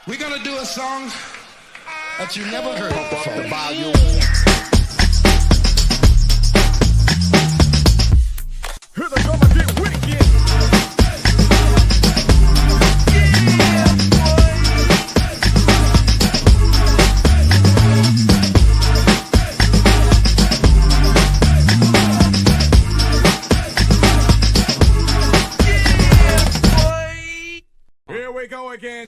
We're gonna do a song that you never heard before. The volume. Here they come and get wicked. Here we go again.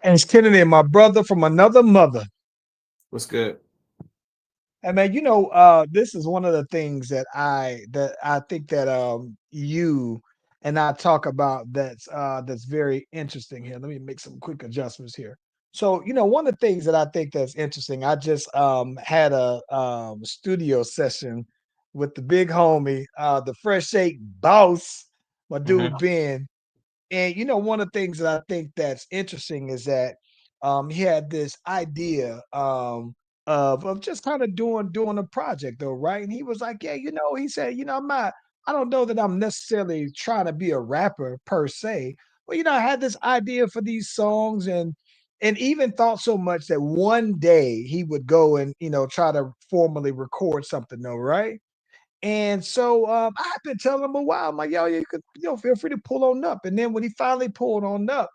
And it's Kennedy, my brother from another mother. What's good? And man, this is one of the things that I think that you and I talk about that's very interesting here. Let me make some quick adjustments here. So, one of the things that I think that's interesting, I just had a studio session with the big homie, the Fresh Shake boss, my dude Ben. And one of the things that I think that's interesting is that he had this idea of just kind of doing a project though, right? And he was like, yeah, he said, I don't know that I'm necessarily trying to be a rapper per se, but I had this idea for these songs and even thought so much that one day he would go and try to formally record something though, right? And so I've been telling him a while. I'm like, yo, you could, feel free to pull on up. And then when he finally pulled on up,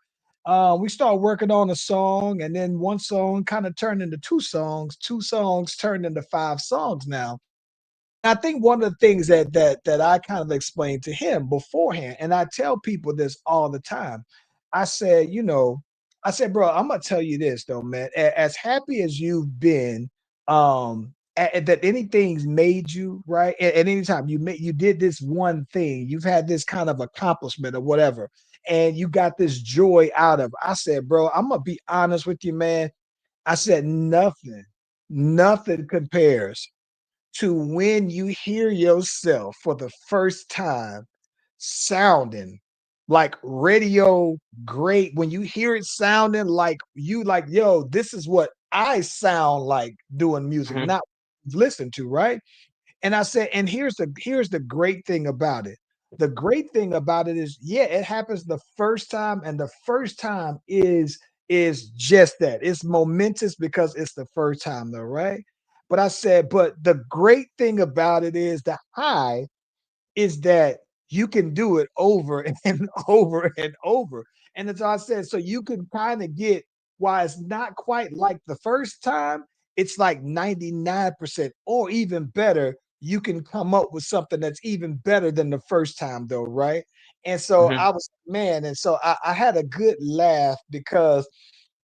we started working on a song, and then one song kind of turned into two songs turned into 5 songs now. I think one of the things that I kind of explained to him beforehand, and I tell people this all the time. I said, bro, I'm gonna tell you this though, man. As happy as you've been, that anything's made you right. At any time you did this one thing, you've had this kind of accomplishment or whatever, and you got this joy out of. I said, bro, I'm gonna be honest with you, man. I said nothing compares to when you hear yourself for the first time sounding like radio great, when you hear it sounding like yo, this is what I sound like doing music, not listen to, right? And I said, and here's the great thing about it. The great thing about it is, yeah, it happens the first time, and the first time is just that. It's momentous because it's the first time, though, right? But I said, but the great thing about it is the high is that you can do it over and over and over. And as I said, so you can kind of get why it's not quite like the first time, it's like 99% or even better. You can come up with something that's even better than the first time, though, right? And so I was, man, and so I had a good laugh because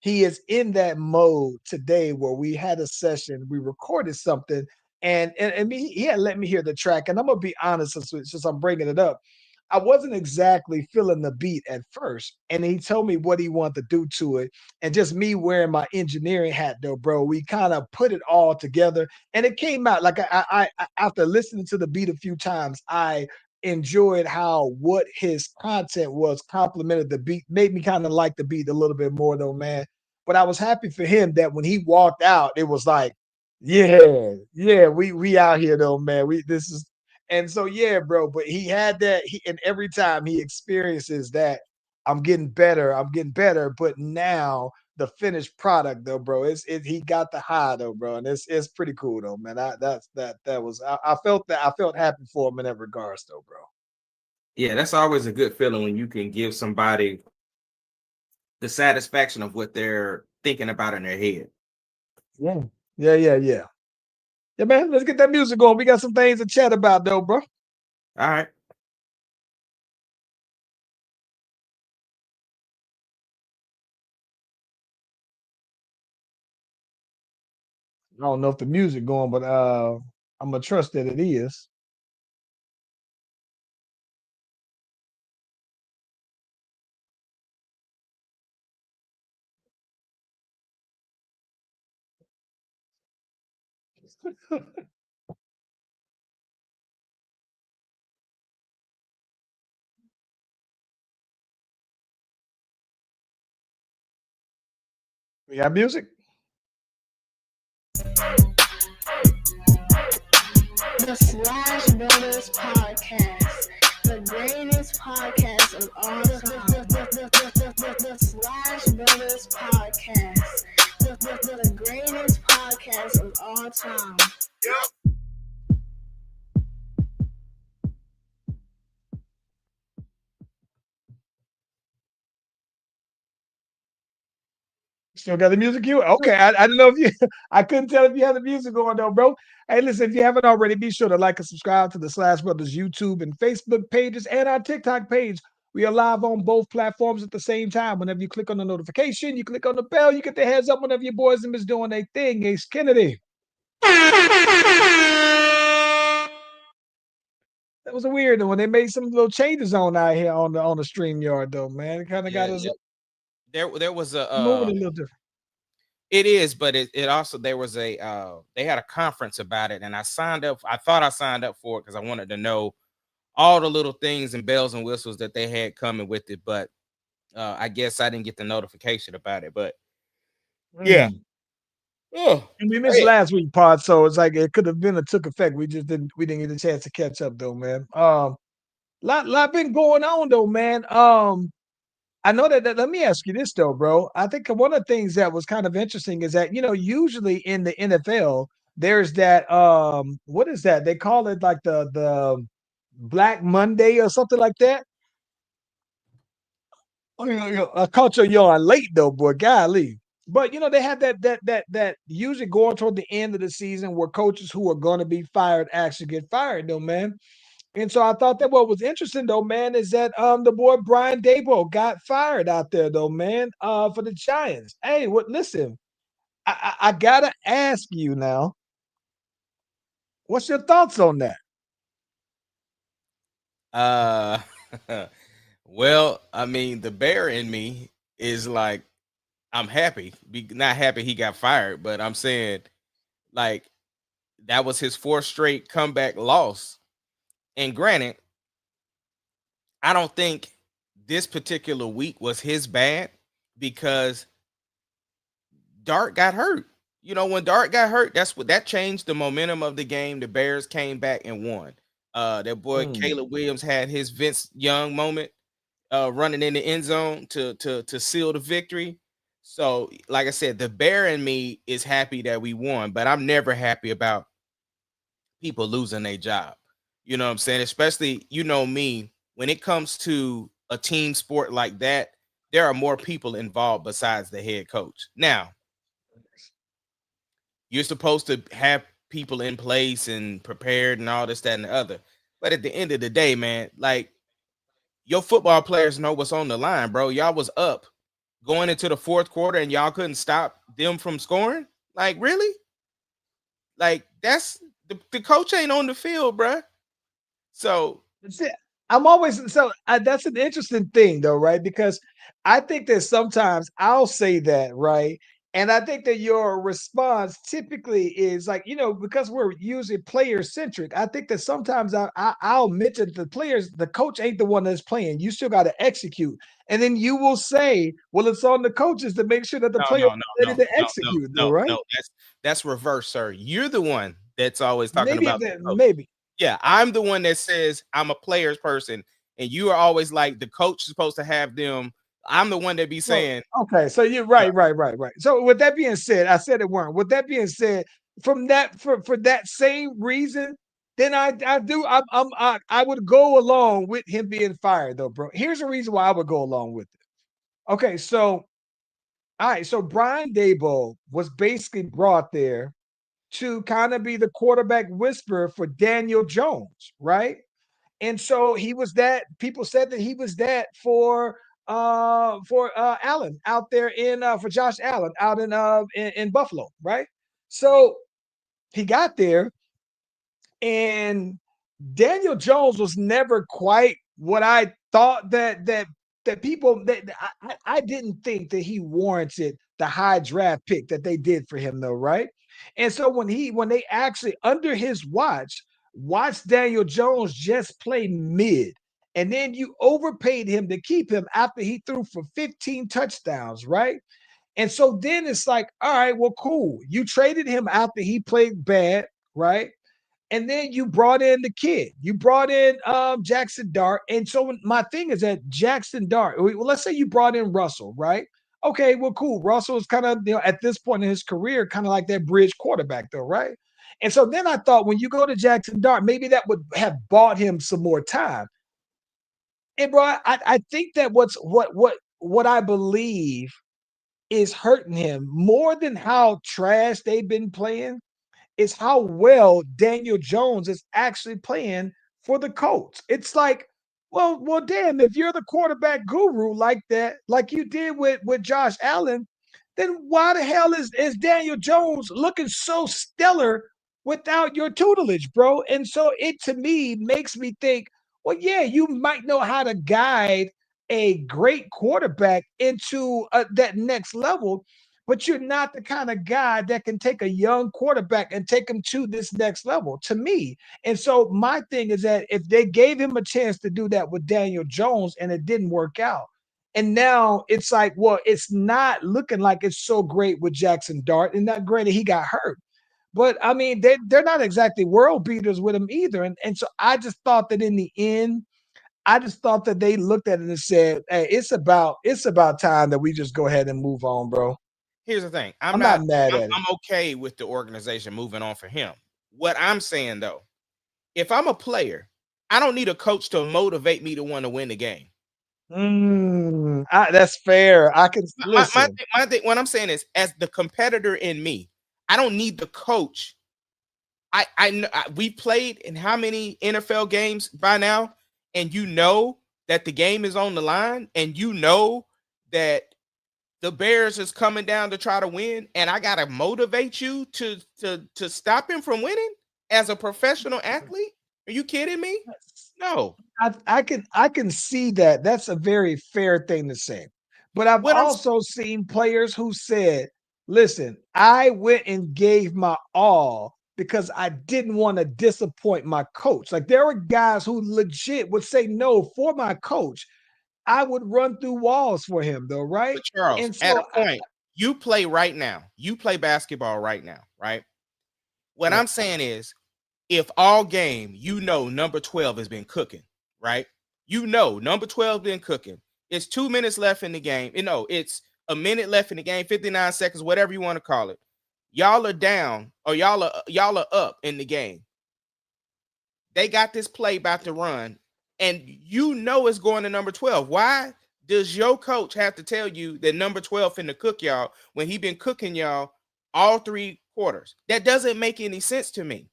he is in that mode today where we had a session, we recorded something, and he had let me hear the track. And I'm gonna be honest, since I'm bringing it up, I wasn't exactly feeling the beat at first. And he told me what he wanted to do to it. And just me wearing my engineering hat, though, bro, we kind of put it all together. And it came out like after listening to the beat a few times, I enjoyed how what his content was complimented the beat, made me kind of like the beat a little bit more, though, man. But I was happy for him that when he walked out, it was like, yeah, we out here though, man. We this is and so yeah, bro. But he had that, and every time he experiences that, I'm getting better. But now the finished product though, bro, he got the high though, bro, and it's pretty cool though, man. That was I felt that I felt happy for him in that regards though, bro. Yeah, that's always a good feeling when you can give somebody the satisfaction of what they're thinking about in their head. Yeah. Yeah, man. Let's get that music going. We got some things to chat about though, bro. All right. I don't know if the music going, but I'm gonna trust that it is. We got music. The Slash Brothers Podcast, the greatest podcast of all time. time. Still got the music you? Okay. I didn't know if you I couldn't tell if you had the music going though, bro. Hey, listen, if you haven't already, be sure to like and subscribe to the Slash Brothers YouTube and Facebook pages and our TikTok page. We are live on both platforms at the same time. Whenever you click on the notification, you click on the bell, you get the heads up whenever your boys and is doing their thing. Ace Kennedy. That was a weird one. They made some little changes on out here on the stream yard though, man. It kind of got Yeah, us there was a moving a little different. it is, but it also there was a they had a conference about it, and I signed up. I thought I signed up for it because I wanted to know all the little things and bells and whistles that they had coming with it, but I guess I didn't get the notification about it. But yeah. Oh, And we missed man. last week part, so it's like it could have been a took effect. We didn't get a chance to catch up though, man. Lot been going on though, man. I know that let me ask you this though, bro. I think one of the things that was kind of interesting is that usually in the NFL there's that what is that? They call it like the Black Monday or something like that. Oh, I caught your yawn late though, boy. Golly. But they have that usually going toward the end of the season where coaches who are going to be fired actually get fired, though, man. And so I thought that what was interesting though, man, is that the boy Brian Daboll got fired out there though, man, for the Giants. Hey, what? Listen, I gotta ask you now, what's your thoughts on that? Uh, well, I mean, the bear in me is like, I'm happy. Not happy he got fired, but I'm saying like that was his fourth straight comeback loss. And granted, I don't think this particular week was his bad because Dart got hurt. When Dart got hurt, that changed the momentum of the game. The Bears came back and won. That boy Caleb Williams had his Vince Young moment, running in the end zone to seal the victory. So, like I said, the bear in me is happy that we won, but I'm never happy about people losing their job. You know what I'm saying? Especially, me, when it comes to a team sport like that, there are more people involved besides the head coach. Now, you're supposed to have people in place and prepared and all this, that, and the other. But at the end of the day, man, like your football players know what's on the line, bro. Y'all was up going into the fourth quarter and y'all couldn't stop them from scoring. Like, really? Like, that's the coach ain't on the field, bro. So See, I'm always so that's an interesting thing though, right? Because I think that sometimes I'll say that, right? And I think that your response typically is like, because we're usually player centric. I think that sometimes I'll mention the players, the coach ain't the one that's playing. You still got to execute, and then you will say, "Well, it's on the coaches to make sure that the players are ready to execute." Though, right? no. That's reverse, sir. You're the one that's always talking Maybe about the that, coach. maybe. Yeah, I'm the one that says I'm a player's person, and you are always like the coach is supposed to have them. I'm the one that be Well, saying, okay, so you're right. So with that being said, I said it weren't. With that being said, from that for that same reason, then I would go along with him being fired though, bro. Here's the reason why I would go along with it. Okay, so all right, so Brian Daboll was basically brought there to kind of be the quarterback whisperer for Daniel Jones, right? And so he was that. People said that he was that for Allen out there in for Josh Allen out in Buffalo, right? So he got there, and Daniel Jones was never quite what I thought that people that I didn't think that he warranted the high draft pick that they did for him though, right? And so when they actually under his watched Daniel Jones just play mid, and then you overpaid him to keep him after he threw for 15 touchdowns, right? And so then it's like, all right, well, cool. You traded him after he played bad, right? And then you brought in the kid. You brought in Jackson Dart. And so my thing is that Jackson Dart, well, let's say you brought in Russell, right? Okay, well, cool. Russell is kind of, at this point in his career, kind of like that bridge quarterback, though, right? And so then I thought when you go to Jackson Dart, maybe that would have bought him some more time. And bro, I think that what I believe is hurting him more than how trash they've been playing is how well Daniel Jones is actually playing for the Colts. It's like, well, damn, if you're the quarterback guru like that, like you did with Josh Allen, then why the hell is Daniel Jones looking so stellar without your tutelage, bro? And so it to me makes me think, well, yeah, you might know how to guide a great quarterback into that next level, but you're not the kind of guy that can take a young quarterback and take him to this next level to me. And so my thing is that if they gave him a chance to do that with Daniel Jones and it didn't work out, and now it's like, well, it's not looking like it's so great with Jackson Dart, and not granted he got hurt. But I mean, they're not exactly world beaters with him either. And so I just thought that in the end, I just thought that they looked at it and said, hey, it's about time that we just go ahead and move on, bro. Here's the thing. I'm not mad I'm, at it. I'm okay with the organization moving on for him. What I'm saying though, if I'm a player, I don't need a coach to motivate me to want to win the game. That's fair. I can listen. My thing, what I'm saying is, as the competitor in me, I don't need the coach. We played in how many NFL games by now, and you know that the game is on the line, and you know that the Bears is coming down to try to win, and I gotta motivate you to stop him from winning as a professional athlete. Are you kidding me? No. I can see that. That's a very fair thing to say. But I've What I'm also seen players who said, listen, I went and gave my all because I didn't want to disappoint my coach. Like there were guys who legit would say no for my coach. I would run through walls for him though, right? But Charles, And at so a point, you play right now. You play basketball right now, right? What yeah, I'm saying is, if all game, number 12 has been cooking, right? Number 12 been cooking. It's 2 minutes left in the game. It's a minute left in the game, 59 seconds, whatever you want to call it. Y'all are down or y'all are up in the game. They got this play about to run, and it's going to number 12. Why does your coach have to tell you that number 12 finna cook y'all when he been cooking y'all all 3 quarters? That doesn't make any sense to me.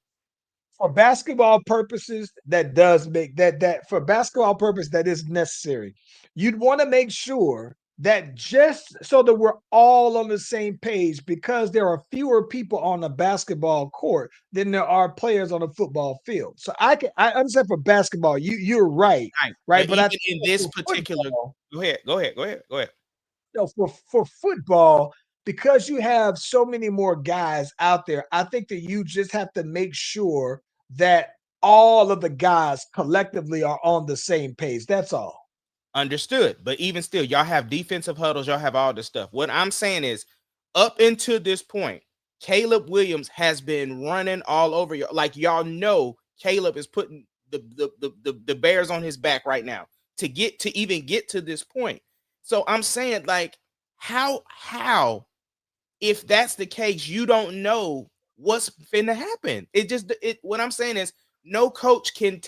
for basketball purposes, that does make that for basketball purpose that is necessary. You'd want to make sure that just so that we're all on the same page because there are fewer people on a basketball court than there are players on a football field. So I understand for basketball, you're right, Right. right? But But I even think in that this for particular, football, go ahead. for football, because you have so many more guys out there, I think that you just have to make sure that all of the guys collectively are on the same page. That's all. Understood. But even still, y'all have defensive huddles, y'all have all this stuff. What I'm saying is, up until this point, Caleb Williams has been running all over you. Like Caleb is putting the Bears on his back right now to even get to this point. So I'm saying, like, how if that's the case, you don't know what's finna happen. What I'm saying is, no coach can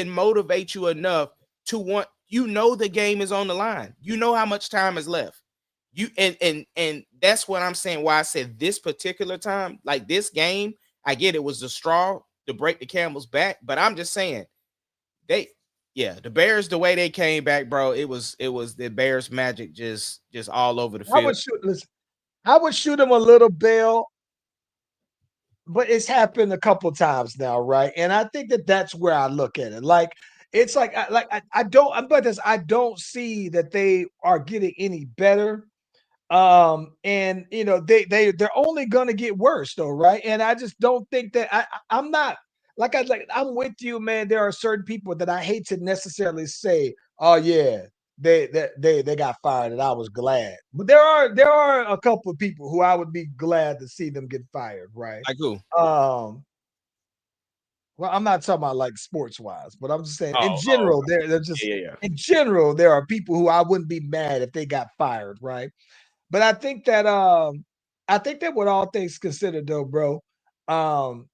motivate you enough to want, the game is on the line. You know how much time is left. And that's what I'm saying, why I said this particular time, like this game, I get it was the straw to break the camel's back, but I'm just saying the Bears, the way they came back, bro, it was the Bears magic just all over the I field. would shoot. Listen, I would shoot him a little bail, but it's happened a couple times now, right? And I think that that's where I look at it. Like it's like I don't, but I don't see that they are getting any better. And they're only gonna get worse though, right? And I just don't think that I'm not I'm with you, man. There are certain people that I hate to necessarily say, oh yeah, they got fired and I was glad. But there are a couple of people who I would be glad to see them get fired, right? Like who? Um well, I'm not talking about like sports wise, but I'm just saying in Oh, general, they're just yeah. in general, there are people who I wouldn't be mad if they got fired, right? But I think that with all things considered though, bro, Um,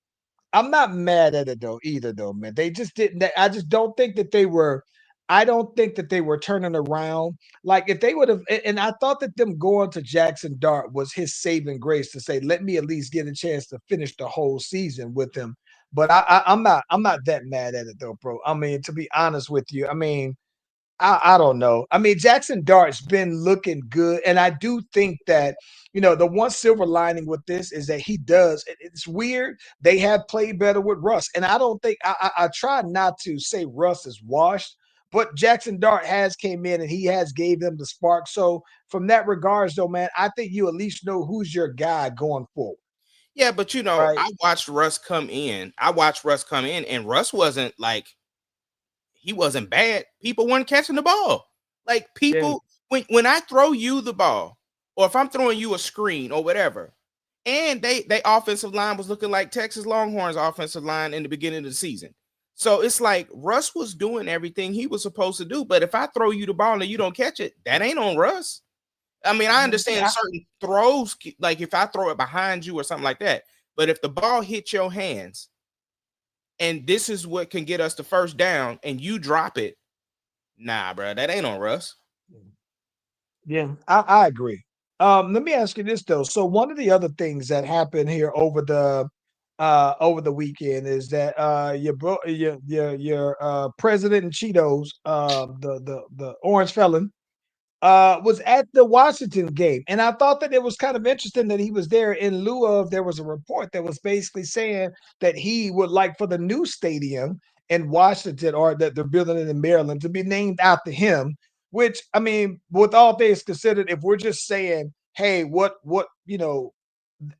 I'm not mad at it though either though, man. They just didn't. I just don't think that they were. I don't think that they were turning around. Like if they would have, and I thought that them going to Jackson Dart was his saving grace to say, let me at least get a chance to finish the whole season with him. But I'm not that mad at it though, bro. I mean, to be honest with you, I mean, I don't know. I mean, Jackson Dart's been looking good, and I do think that the one silver lining with this is that he does. It's weird. They have played better with Russ, and I don't think I try not to say Russ is washed, but Jackson Dart has came in and he has gave them the spark. So from that regards, though, man, I think you at least know who's your guy going forward, Yeah, but right? I watched Russ come in. I watched Russ come in, and Russ wasn't like he wasn't bad. People weren't catching the ball. Like Yeah, people, when I throw you the ball, or if I'm throwing you a screen or whatever, and they offensive line was looking like Texas Longhorns offensive line in the beginning of the season. So it's like Russ was doing everything he was supposed to do. But if I throw you the ball and you don't catch it, that ain't on Russ. I mean, I man. See, understand certain throws, like if I throw it behind you or something like that. But if the ball hits your hands and this is what can get us the first down and you drop it, nah, bro, that ain't on Russ. Yeah, I agree. Let me ask you this though. So one of the other things that happened here over the weekend is that your president and Cheetos, the orange felon, was at the Washington game. And I thought that it was kind of interesting that he was there in lieu of there was a report that was basically saying that he would like for the new stadium in Washington or that they're building it in Maryland to be named after him. Which I mean, with all things considered, if we're just saying, hey, what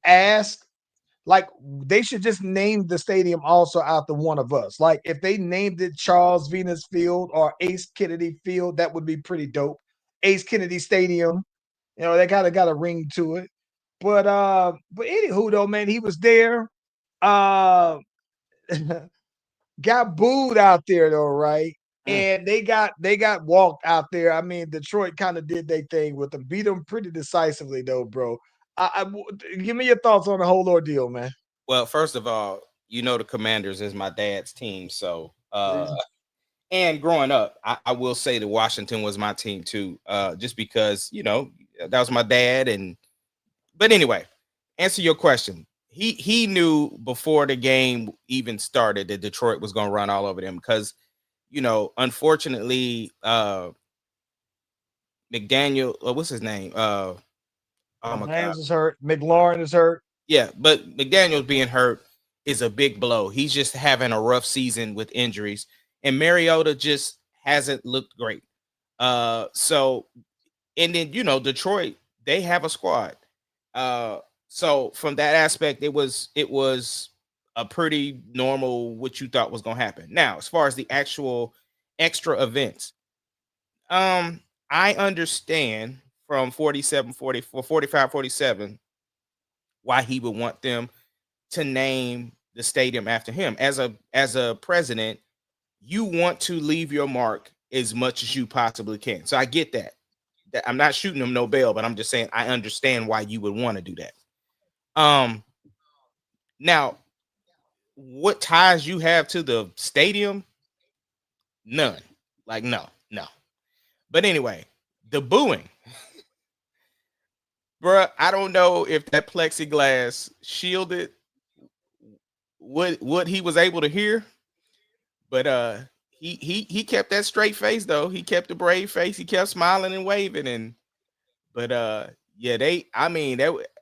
ask like they should just name the stadium also after one of us. Like if they named it Charles Venus Field or Ace Kennedy Field, that would be pretty dope. Ace Kennedy Stadium, they kind of got a ring to it. But anywho though, man, he was there. Uh got booed out there though, right? Mm. And they got walked out there. I mean, Detroit kind of did their thing with them, beat them pretty decisively though, bro. Give me your thoughts on the whole ordeal, man. Well, first of all, the Commanders is my dad's team. So, Yeah. and growing up, I will say that Washington was my team too, just because, that was my dad. But anyway, answer your question. He knew before the game even started that Detroit was going to run all over them because, unfortunately, McDaniel, what's his name? Oh my God. Haynes is hurt. McLaurin is hurt. Yeah, but McDaniels being hurt is a big blow. He's just having a rough season with injuries, and Mariota just hasn't looked great. So and then Detroit, they have a squad. So from that aspect, it was a pretty normal what you thought was gonna happen. Now, as far as the actual extra events, I understand from 47, 44, 45, 47 why he would want them to name the stadium after him. As a president, you want to leave your mark as much as you possibly can. So I get that. I'm not shooting him no bail, but I'm just saying I understand why you would want to do that. Um Now, what ties you have to the stadium? None. Like no, no. But anyway, the booing. Bruh, I don't know if that plexiglass shielded what he was able to hear. But he kept that straight face though. He kept a brave face. He kept smiling and waving but yeah,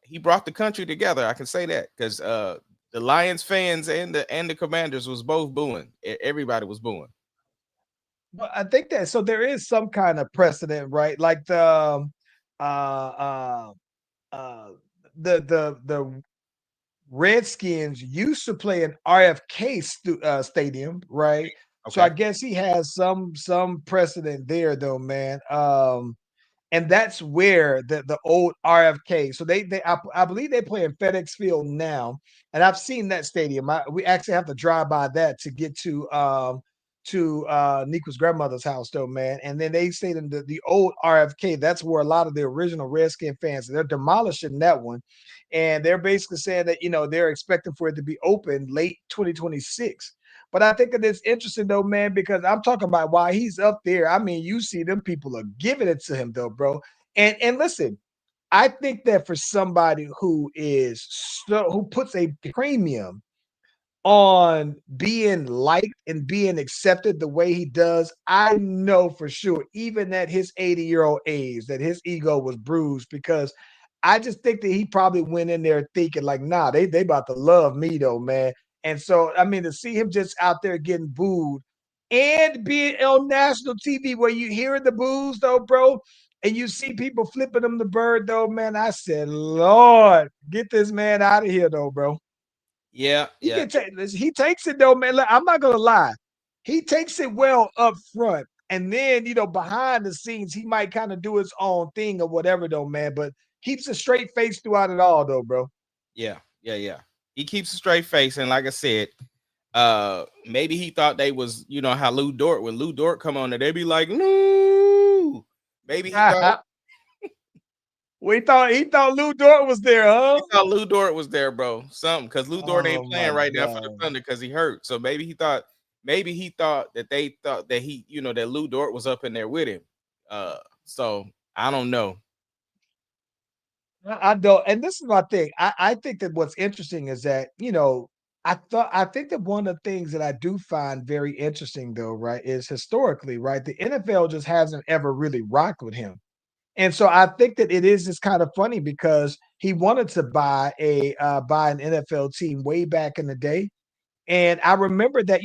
he brought the country together. I can say that because the Lions fans and the Commanders was both booing. Everybody was booing. But I think that so there is some kind of precedent, right? Like uh uh uh the Redskins used to play in RFK Stadium, right? So I Okay. guess he has some precedent there, though, man. And that's where the old RFK. So I believe they play in FedEx Field now, and I've seen that stadium. We actually have to drive by that to get to to Nico's grandmother's house though, man. And then they stayed in the old RFK. That's where a lot of the original Redskin fans, they're demolishing that one. And they're basically saying that, they're expecting for it to be open late 2026. But I think that it's interesting though, man, because I'm talking about why he's up there. I mean, you see them people are giving it to him though, bro. And listen, I think that for somebody who puts a premium on being liked and being accepted the way he does, I know for sure, even at his 80-year-old age, that his ego was bruised because I just think that he probably went in there thinking like, nah, they about to love me though, man. And so, I mean, to see him just out there getting booed and being on national TV where you hearing the boos though, bro, and you see people flipping him the bird though, man. I said, Lord, get this man out of here though, bro. Yeah, He yeah, can take this. He takes it though, man. Look, I'm not gonna lie. He takes it well up front, and then behind the scenes, he might kind of do his own thing or whatever, though, man. But keeps a straight face throughout it all, though, bro. yeah, yeah, yeah. He keeps a straight face, and like I said, maybe he thought they was, how Lou Dort, when Lou Dort come on there, they be like, no. Maybe He thought Lou Dort was there, huh? he thought Lou Dort was there, bro. Something, because Lou Dort ain't Oh my playing right now for the god. Thunder because he hurt. So maybe he thought that they thought that he, that Lou Dort was up in there with him. So I don't know. I don't, and this is my thing. I think that what's interesting is that, I think that one of the things that I do find very interesting though, right, is historically, right, the NFL just hasn't ever really rocked with him. And so I think that it is just kind of funny because he wanted to buy an NFL team way back in the day, and I remember that,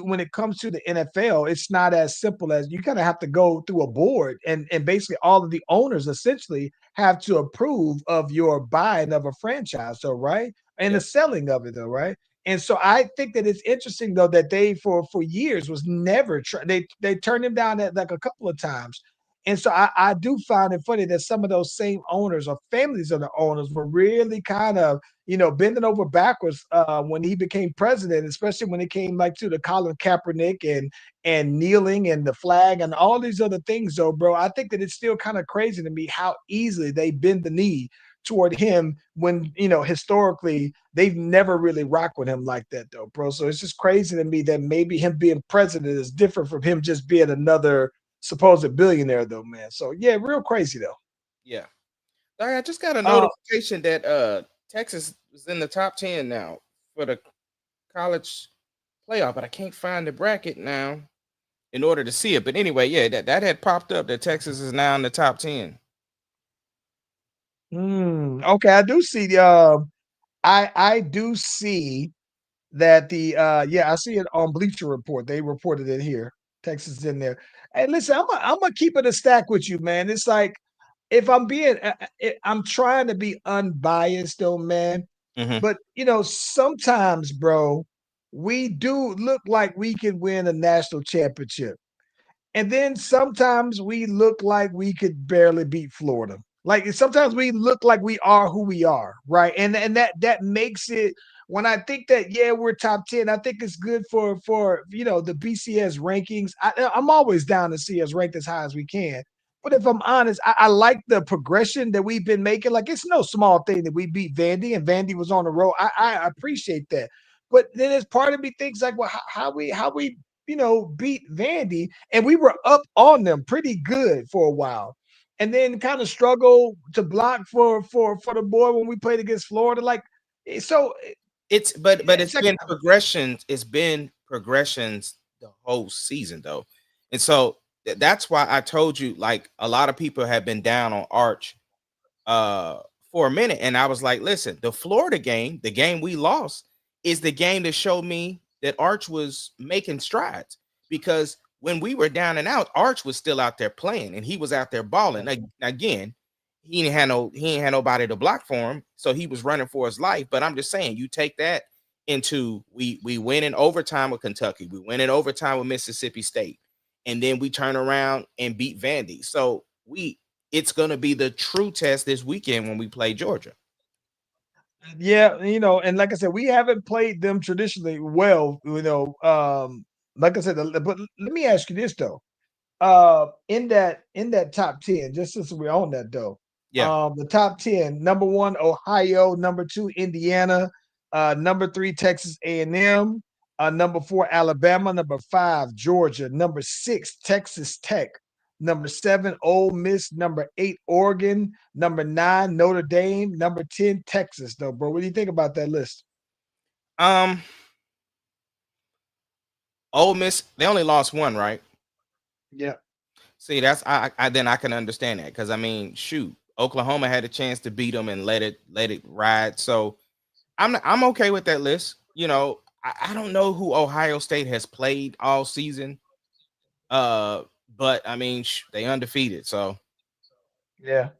when it comes to the NFL, it's not as simple as you kind of have to go through a board and basically all of the owners essentially have to approve of your buying of a franchise, so right? And the Yep. selling of it though, right? And so I think that it's interesting though that they for years was never they turned him down at like a couple of times. And so I do find it funny that some of those same owners or families of the owners were really kind of bending over backwards when he became president, especially when it came like to the Colin Kaepernick and kneeling and the flag and all these other things, though, bro. I think that it's still kind of crazy to me how easily they bend the knee toward him when historically they've never really rocked with him like that, though, bro. So it's just crazy to me that maybe him being president is different from him just being another supposed billionaire, though, man. So yeah, real crazy though. Yeah. All right, I just got a Uh, notification that Texas is in the top 10 now for the college playoff, but I can't find the bracket now in order to see it. But anyway, yeah, that had popped up that Texas is now in the top 10. okay, I do see the I do see that I see it on Bleacher Report. They reported it here. Texas is in there. Hey, listen, I'm gonna keep it a stack with you, man. It's like if I'm being, I'm trying to be unbiased, though, man. Hmm. But sometimes, bro, we do look like we can win a national championship. And then sometimes we look like we could barely beat Florida. Like sometimes we look like we are who we are, right? And that makes it when I think that yeah, we're top 10, I think it's good for the BCS rankings. I'm always down to see us ranked as high as we can. But if I'm honest, I like the progression that we've been making. Like it's no small thing that we beat Vandy and Vandy was on the road. I appreciate that. But then there's part of me thinks like, well, how we beat Vandy, and we were up on them pretty good for a while, and then kind of struggle to block for the boy when we played against Florida. Like, so But it's it's like, been progressions. It's been progressions the whole season though, and so that's why I told you like a lot of people have been down on Arch uh for a minute, and I was like, listen, the Florida game, the game we lost, is the game that showed me that Arch was making strides because when we were down and out, Arch was still out there playing and he was out there balling. Like, again, he ain't had nobody to block for him, so he was running for his life. But I'm just saying, you take that into we win in overtime with Kentucky, we win in overtime with Mississippi State, and then we turn around and beat Vandy. So it's going to be the true test this weekend when we play Georgia. yeah, and like I said, we haven't played them traditionally well, like I said, but let me ask you this though. In that top 10, just since we're on that though, Yeah. the top 10, number one, Ohio, number two, Indiana, number three, Texas A&M, number four, Alabama, number five, Georgia, number six, Texas Tech, number seven, Ole Miss, number eight, Oregon, number nine, Notre Dame, number 10, Texas, though, bro. What do you think about that list? Um, Ole Miss, they only lost one, right? Yeah. See, that's I then I can understand that because I mean, shoot, Oklahoma had a chance to beat them and let it ride. So I'm okay with that list. You know, I don't know who Ohio State has played all season. Uh, but I mean, they undefeated. So Yeah.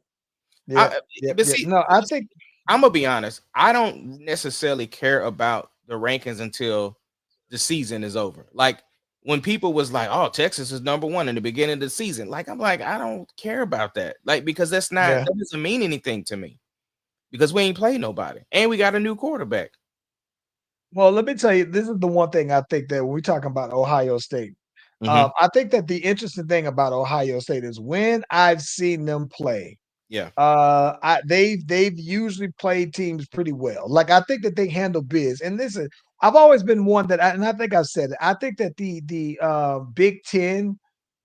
Yeah. I Yep. but Yep. see, No, I think I'm gonna be honest. I don't necessarily care about the rankings until the season is over. Like when people was like, "Oh, Texas is number one in the beginning of the season," like I'm like, I don't care about that. Like because yeah. that doesn't mean anything to me because we ain't played nobody and we got a new quarterback. Well, let me tell you, this is the one thing I think that when we talking about Ohio State, Hmm. I think that the interesting thing about Ohio State is when I've seen them play, Yeah. they've usually played teams pretty well. Like I think that they handle biz. And listen, I've always been one that, and I think I've said it. I think that the Big Ten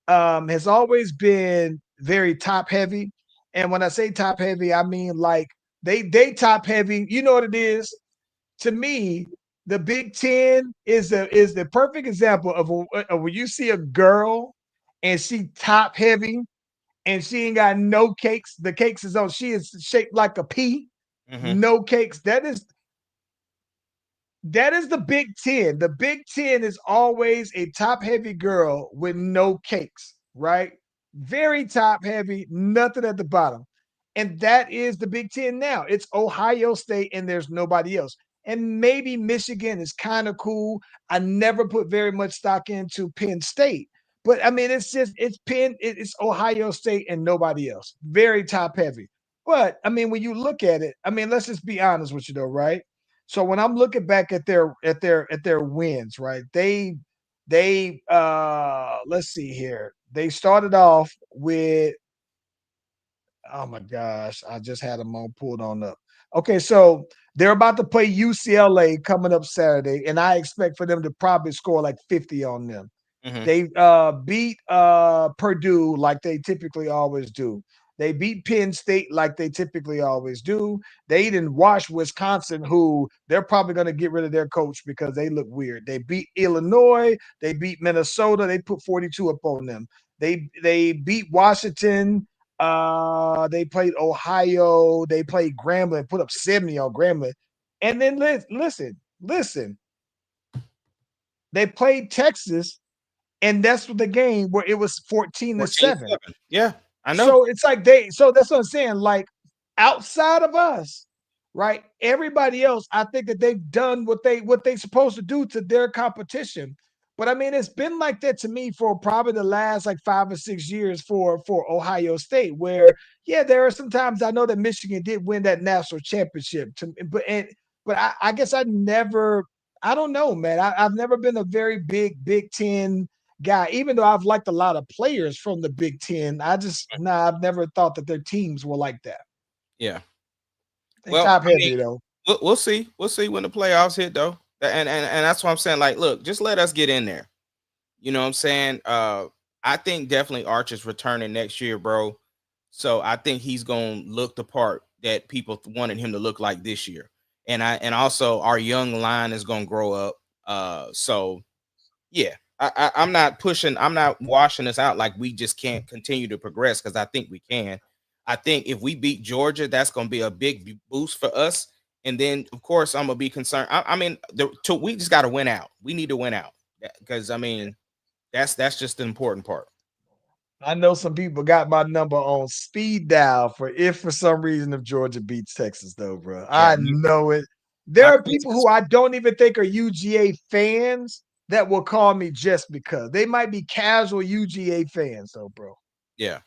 has always been very top heavy. And when I say top heavy, I mean like they top heavy. You know what it is? To me, the Big Ten is the perfect example of when you see a girl and she top heavy and she ain't got no cakes. The cakes is on. She is shaped like a pea. Hmm. No cakes. That is the Big Ten. The Big Ten is always a top heavy girl with no cakes, right? Very top heavy, nothing at the bottom. And that is the Big Ten now. It's Ohio State, and there's nobody else. And maybe Michigan is kind of cool. I never put very much stock into Penn State. But I mean, it's Ohio State and nobody else. Very top heavy. But I mean, when you look at it, I mean, let's just be honest with you though, right? So when I'm looking back at their wins, right? They let's see here. They started off with oh my gosh, I just had them on pulled on up. Okay, so they're about to play UCLA coming up Saturday, and I expect for them to probably score like 50 on them. Hmm. They beat Purdue like they typically always do. They beat Penn State like they typically always do. They didn't wash Wisconsin, who they're probably going to get rid of their coach because they look weird. They beat Illinois. They beat Minnesota. They put 42 up on them. They beat Washington. They played Ohio. They played Grambling, put up 70 on Grambling. And then listen. They played Texas and that's the game where it was 14-7. 14-7. Yeah, I know. So it's like so that's what I'm saying. Like outside of us, right? Everybody else, I think that they've done what they supposed to do to their competition. But I mean, it's been like that to me for probably the last like 5 or 6 years for Ohio State, where yeah, there are some times I know that Michigan did win that national championship. But I guess I don't know, man. I've never been a very Big Ten guy, even though I've liked a lot of players from the Big Ten. I've never thought that their teams were like that. Yeah. They Well, top I mean, heavy though. we'll see. We'll see when the playoffs hit though. And that's what I'm saying. Like, look, just let us get in there. You know what I'm saying? I think definitely Archer's returning next year, bro. So I think he's gonna look the part that people wanted him to look like this year. And also our young line is gonna grow up. So yeah, I'm not washing us out like we just can't continue to progress because I think we can. I think if we beat Georgia, that's gonna be a big boost for us. And then of course I'm gonna be concerned. I mean, we just gotta win out. We need to win out because I mean that's just the important part. I know some people got my number on speed dial for if for some reason if Georgia beats Texas, though, bro. Yeah, I know it. There my are people who I don't even think are UGA fans that will call me just because they might be casual UGA fans, though, bro. yeah.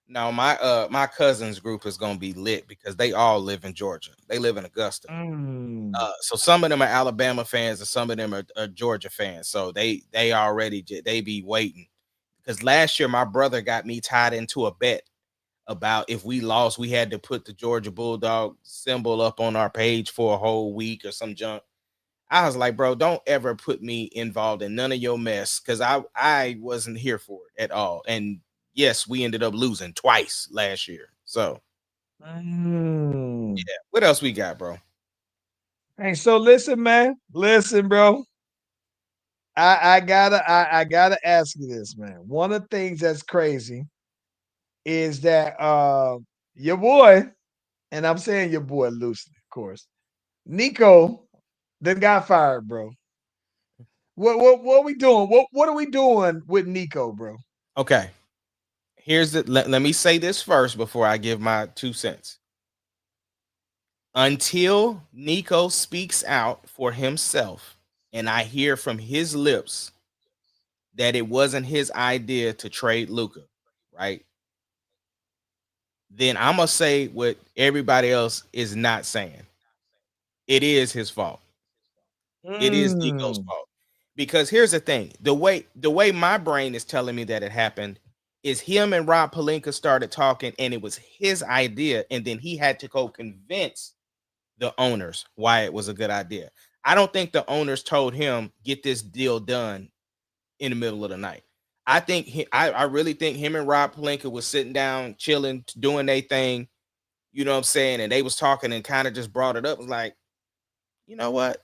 Now my cousin's group is gonna be lit because they all live in Georgia. They live in Augusta. Mm. So some of them are Alabama fans and some of them are Georgia fans. So they already they be waiting. Because last year my brother got me tied into a bet about if we lost, we had to put the Georgia Bulldog symbol up on our page for a whole week or some junk. I was like, bro, don't ever put me involved in none of your mess because I wasn't here for it at all. And yes, we ended up losing twice last year. So Mm. yeah, what else we got, bro? Hey, so listen, man. Listen, bro. I gotta ask you this, man. One of the things that's crazy is that your boy, and I'm saying your boy loosely, of course, Nico, then got fired, bro. What we doing? What are we doing with Nico, bro? Okay. Here's the let me say this first before I give my 2 cents. Until Nico speaks out for himself and I hear from his lips that it wasn't his idea to trade Luca, right? Then I'm gonna say what everybody else is not saying. It is his fault. It is Nico's Mm. fault. Because here's the thing: the way my brain is telling me that it happened is him and Rob Pelinka started talking, and it was his idea, and then he had to go convince the owners why it was a good idea. I don't think the owners told him get this deal done in the middle of the night. I think I really think him and Rob Pelinka was sitting down, chilling, doing their thing. You know what I'm saying? And they was talking and kind of just brought it up. It was like, you know what?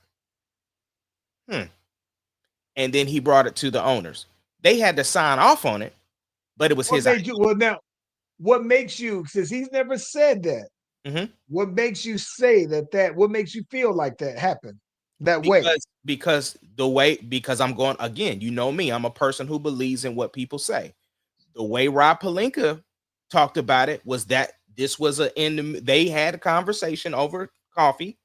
And then he brought it to the owners. They had to sign off on it, but it was What his made you? Well, now, what makes you? Since he's never said that, idea. what makes you say that? What makes you feel like that happened that way? Because the way because I'm going again, you know me, I'm a person who believes in what people say. The way Rob Pelinka talked about it was that this was they had a conversation over coffee,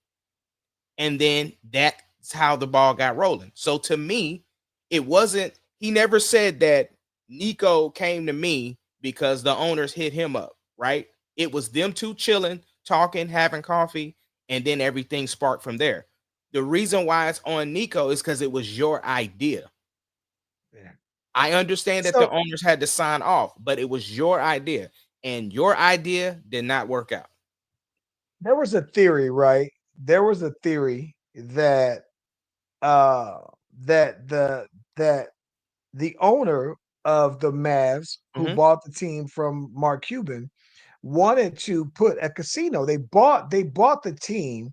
and then that's how the ball got rolling. So to me, it wasn't he never said that Nico came to me because the owners hit him up, right? It was them two chilling, talking, having coffee, and then everything sparked from there. The reason why it's on Nico is because it was your idea. Yeah. I understand that the So owners had to sign off, but it was your idea, and your idea did not work out. there was a theory, right? There was a theory that uh that the owner of the Mavs who Hmm. bought the team from Mark Cuban wanted to put a casino. They bought the team.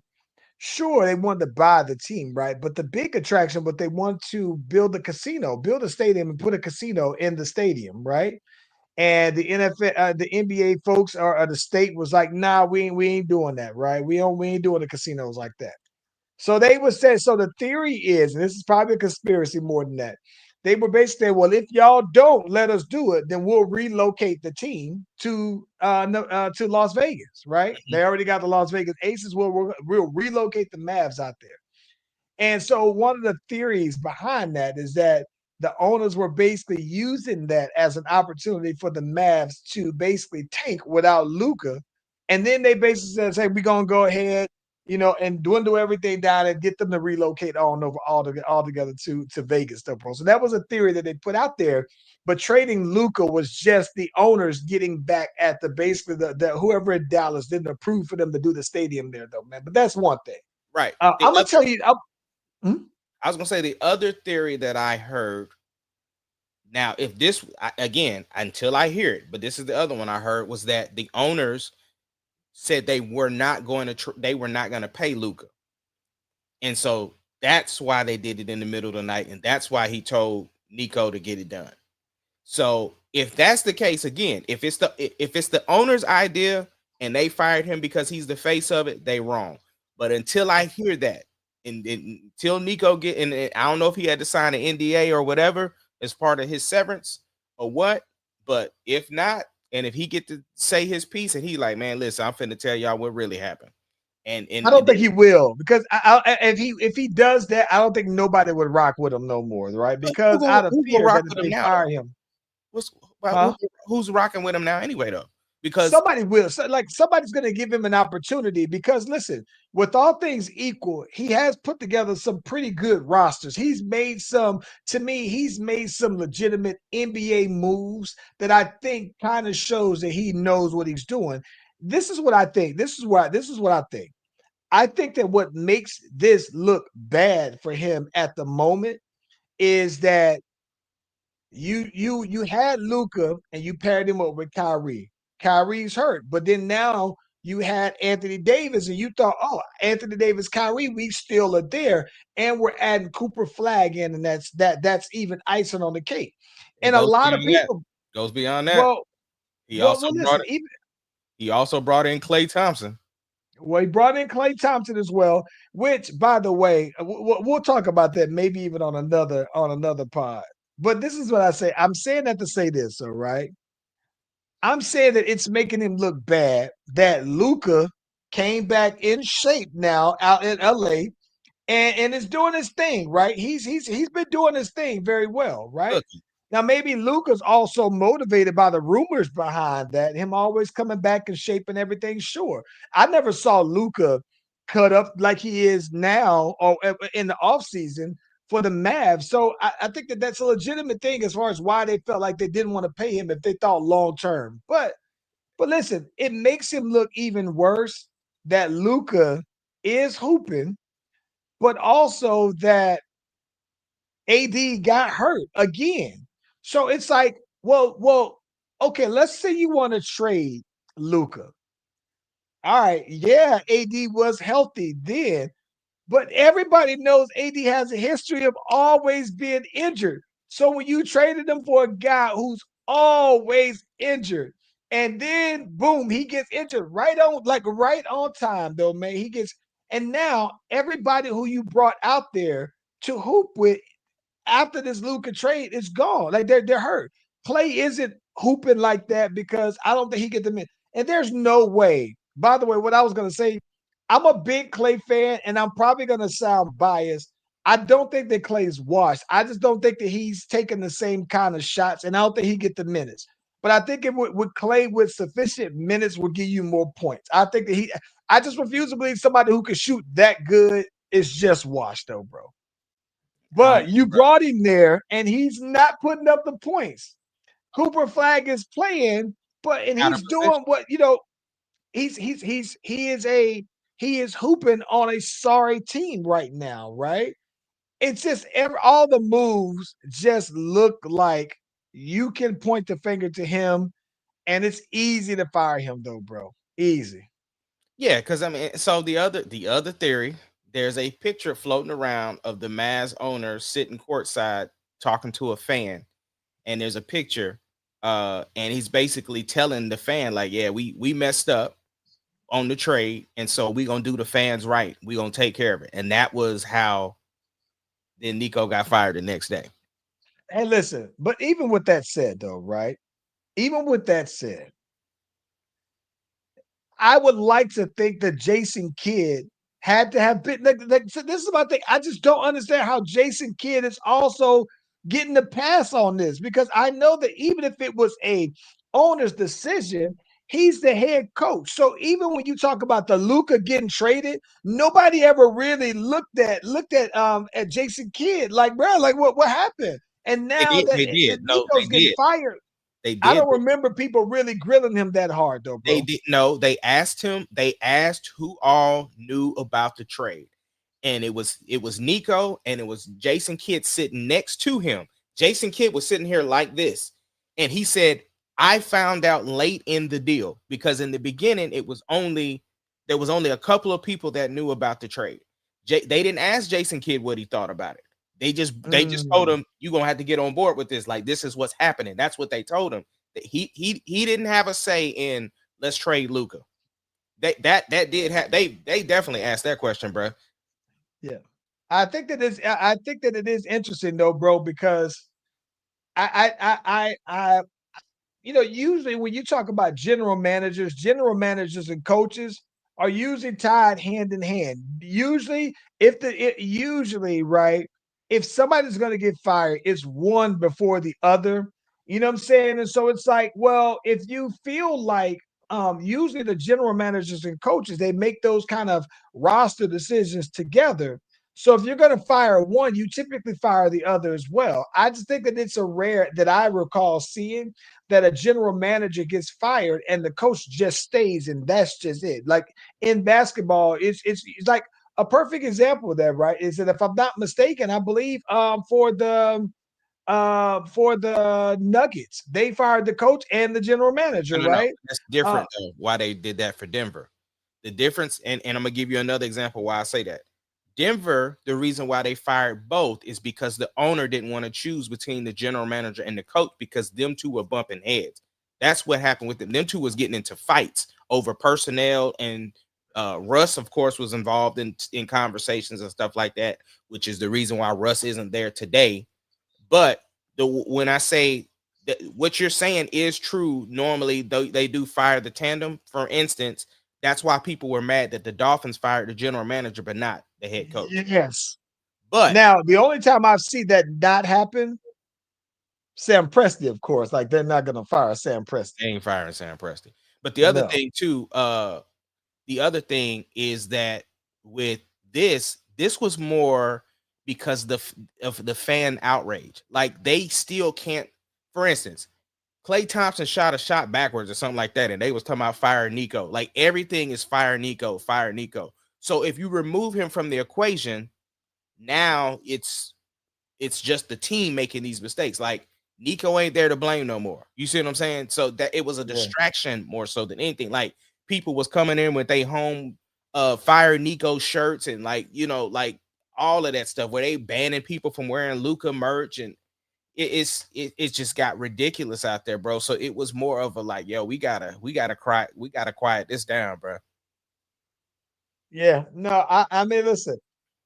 Sure, they wanted to buy the team, right? But the big attraction, but they want to build a casino, build a stadium, and put a casino in the stadium, right? And the NFL, the NBA folks or the state was like, "Nah, we ain't doing that, right? We ain't doing the casinos like that." So they would say, so the theory is, and this is probably a conspiracy more than that. They were basically saying, well, if y'all don't let us do it, then we'll relocate the team to Las Vegas, right? They already got the Las Vegas Aces. We'll relocate the Mavs out there. And so one of the theories behind that is that the owners were basically using that as an opportunity for the Mavs to basically tank without Luca. And then they basically said, hey, we're gonna go ahead, and dwindle everything down and get them to relocate on over all together to Vegas, though, bro. So that was a theory that they put out there. But trading Luca was just the owners getting back at the basically the whoever in Dallas didn't approve for them to do the stadium there, though, man. But that's one thing. Right. I'm gonna tell you. Hmm? I was gonna say the other theory that I heard. Now, if this again, until I hear it, but this is the other one I heard was that the owners said they were not going to they were not going to pay Luca, and so that's why they did it in the middle of the night, and that's why he told Nico to get it done. So if that's the case, again, if it's the owner's idea and they fired him because he's the face of it, they wrong. But until I hear that, and until Nico and I don't know if he had to sign an NDA or whatever as part of his severance or what, but if not, and if he get to say his piece and he like, man, listen, I'm finna tell y'all what really happened. I don't think he will because if he does that, I don't think nobody would rock with him no more, right? Because out of who gonna fear rock that if with him they now though? fire him, What's huh? who's rocking with him now anyway though? because Somebody will. So, like somebody's going to give him an opportunity because listen, with all things equal, he has put together some pretty good rosters. He's made some, to me, he's made some legitimate NBA moves that I think kind of shows that he knows what he's doing. This is what I think. This is what I think. I think that what makes this look bad for him at the moment is that you had Luca and you paired him up with Kyrie. Kyrie's hurt, but then now you had Anthony Davis, and you thought, oh, Anthony Davis, Kyrie, we still are there, and we're adding Cooper Flag in, and that's even icing on the cake. it And a goes lot of beyond that. people, Goes beyond that. well, He also listen, brought it. even He also brought in Klay Thompson. well, he brought in Klay Thompson as well, which, by the way, we'll talk about that maybe even on another pod. But this is what I say. I'm saying that to say this, all right? I'm saying that it's making him look bad that Luca came back in shape now out in LA and is doing his thing, right? He's been doing his thing very well, right? Look, Now maybe Luca's also motivated by the rumors behind that, him always coming back in shape and everything. Sure. I never saw Luca cut up like he is now or in the offseason for the Mavs. So I think that that's a legitimate thing as far as why they felt like they didn't want to pay him if they thought long term. But listen, it makes him look even worse that Luca is hooping, but also that AD got hurt again. So it's like, okay, let's say you want to trade Luca. All right, yeah, AD was healthy then, but everybody knows AD has a history of always being injured. So when you traded him for a guy who's always injured, and then boom, he gets injured right on time, though, man. And now everybody who you brought out there to hoop with after this Luka trade is gone. Like they're hurt. Clay isn't hooping like that because I don't think he get them in. And there's no way. By the way, what I was gonna say, I'm a big Clay fan, and I'm probably gonna sound biased. I don't think that Clay's washed. I just don't think that he's taking the same kind of shots, and I don't think he get the minutes. But I think with Clay with sufficient minutes will give you more points. I think that I just refuse to believe somebody who can shoot that good is just washed, though, bro. I don't But know, you bro. brought him there and he's not putting up the points. Cooper Flag is playing, and Out of he's position. doing what he is hooping on a sorry team right now, right? It's just all the moves just look like you can point the finger to him, and it's easy to fire him though, bro. Easy. Yeah, because I mean, so the other theory, there's a picture floating around of the Mavs owner sitting courtside talking to a fan, and there's a picture, and he's basically telling the fan like, "Yeah, we messed up on the trade, and so we gonna do the fans right. We gonna take care of it." And that was how then Nico got fired the next day. Hey, listen, but even with that said, though, right? Even with that said, I would like to think that Jason Kidd had to have been so this is my thing. I just don't understand how Jason Kidd is also getting the pass on this because I know that even if it was a owner's decision, he's the head coach. So even when you talk about the Luca getting traded, nobody ever really looked at Jason Kidd like, bro, like what happened? And They now did. that They did. No, Nico's they getting did. fired, They I did. don't remember people really grilling him that hard though, They bro. did. No, they asked him. They asked who all knew about the trade, and it was Nico and it was Jason Kidd sitting next to him. Jason Kidd was sitting here like this, and he said, "I found out late in the deal because in the beginning there was only a couple of people that knew about the trade. They didn't ask Jason Kidd what he thought about it. They just told Mm. him you gonna have to get on board with this. Like this is what's happening. That's what they told him. That he didn't have a say in let's trade Luca. That did have they definitely asked that question, bro. Yeah. I think that it is interesting though, bro, because I usually when you talk about general managers and coaches are usually tied hand in hand. Usually, right, if somebody's gonna get fired, it's one before the other. You know what I'm saying? And so it's like, well, if you feel like usually the general managers and coaches, they make those kind of roster decisions together. So if you're going to fire one, you typically fire the other as well. I just think that it's a rare that I recall seeing that a general manager gets fired and the coach just stays, and that's just it. Like in basketball, it's like a perfect example of that, right? Is that if I'm not mistaken, I believe for the Nuggets, they fired the coach and the general manager, No, no, no. right? That's Uh, different though. Why they did that for Denver? The difference, and I'm gonna give you another example why I say that. Denver, the reason why they fired both is because the owner didn't want to choose between the general manager and the coach because them two were bumping heads. That's what happened with them. Them two was getting into fights over personnel, and Russ, of course, was involved in conversations and stuff like that, which is the reason why Russ isn't there today. But when I say that what you're saying is true, normally they do fire the tandem. For instance, that's why people were mad that the Dolphins fired the general manager, but not the head coach. yes. But Now, the only time I've seen that not happen, Sam Presti, of course. Like they're not gonna fire Sam Presti. they ain't firing Sam Preston. But No. the other thing is that with this was more because of the fan outrage. Like they still can't. For instance, Klay Thompson shot a shot backwards or something like that, and they was talking about fire Nico. Like everything is fire Nico, fire Nico. So if you remove him from the equation, now it's just the team making these mistakes. Like Nico ain't there to blame no more. You see what I'm saying? So that it was a Yeah. distraction more so than anything. Like people was coming in with they home fire Nico shirts and like like all of that stuff where they banning people from wearing Luca merch, and it just got ridiculous out there, bro. So it was more of a like, yo, we gotta quiet this down, bro. Yeah. No, I mean, listen,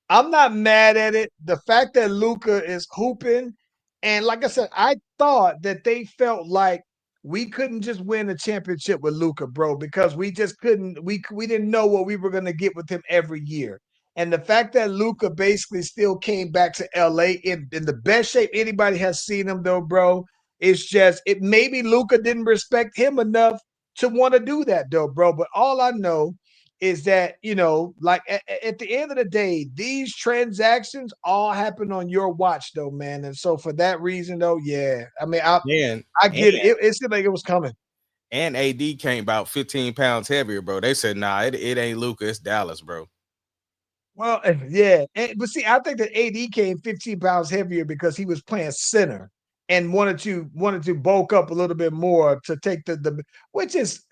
I'm not mad at it. The fact that Luca is hooping, and like I said, I thought that they felt like we couldn't just win a championship with Luca, bro, because we just couldn't. We didn't know what we were gonna get with him every year. And the fact that Luca basically still came back to LA in the best shape anybody has seen him, though, bro. It's just it maybe Luca didn't respect him enough to want to do that, though, bro. But all I know is that like at the end of the day, these transactions all happen on your watch, though, man. And so for that reason, though, yeah, I mean, And I and get it. It seemed like it was coming. and AD came about 15 pounds heavier, bro. They said, nah, it ain't Luca, it's Dallas, bro. Well, yeah, but see, I think that AD came 15 pounds heavier because he was playing center and wanted to bulk up a little bit more to take the which is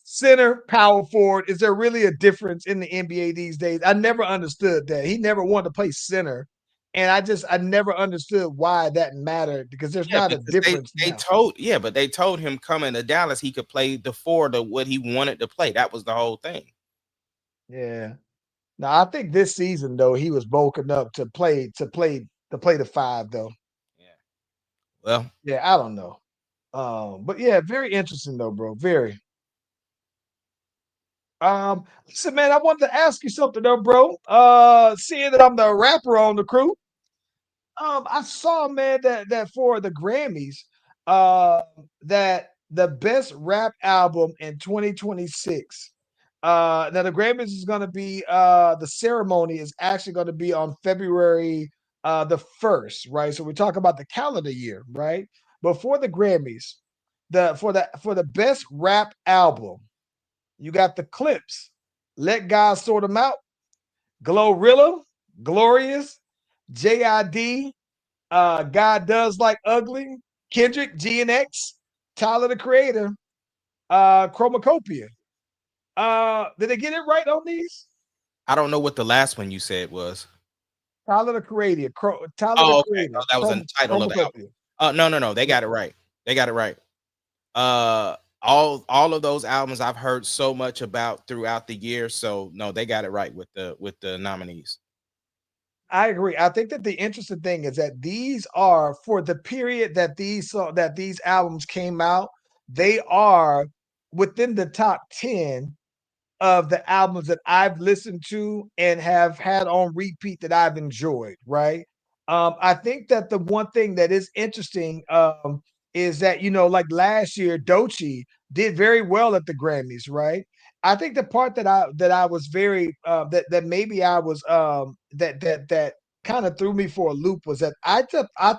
center, power forward. Is there really a difference in the NBA these days? I never understood that. He never wanted to play center. And I never understood why that mattered because there's Yeah, not a because difference now. but they told him coming to Dallas he could play the four to what he wanted to play. That was the whole thing. Yeah. Now I think this season though he was bulking up to play the five though. Yeah. Well, Yeah, I don't know. But yeah, very interesting though, bro. Very. Listen, man, I wanted to ask you something though, bro. Seeing that I'm the rapper on the crew, I saw, man, that for the Grammys, uh, that the best rap album in 2026. Now the Grammys is gonna be the ceremony is actually gonna be on February the 1st, right? So we're talking about the calendar year, right? Before the Grammys, for the best rap album, you got the Clips, Let God Sort Them Out, Glorilla, Glorious, JID, God Does Like Ugly, Kendrick, GNX, Tyler the Creator, Chromacopia. Did they get it right on these? I don't know what the last one you said was. Tyler the Creator, Tyler the Oh, okay. Oh, Creator, that was in the title of the album. Chromacopia. No. They got it right. They got it right. All of those albums I've heard so much about throughout the year. So no, they got it right with the nominees. I agree. I think that the interesting thing is that these are for the period that these albums came out. They are within the top 10 of the albums that I've listened to and have had on repeat that I've enjoyed, right? I think that the one thing that is interesting is that, like last year, Doechii did very well at the Grammys, right? I think the part that I was very that maybe I was that kind of threw me for a loop was that I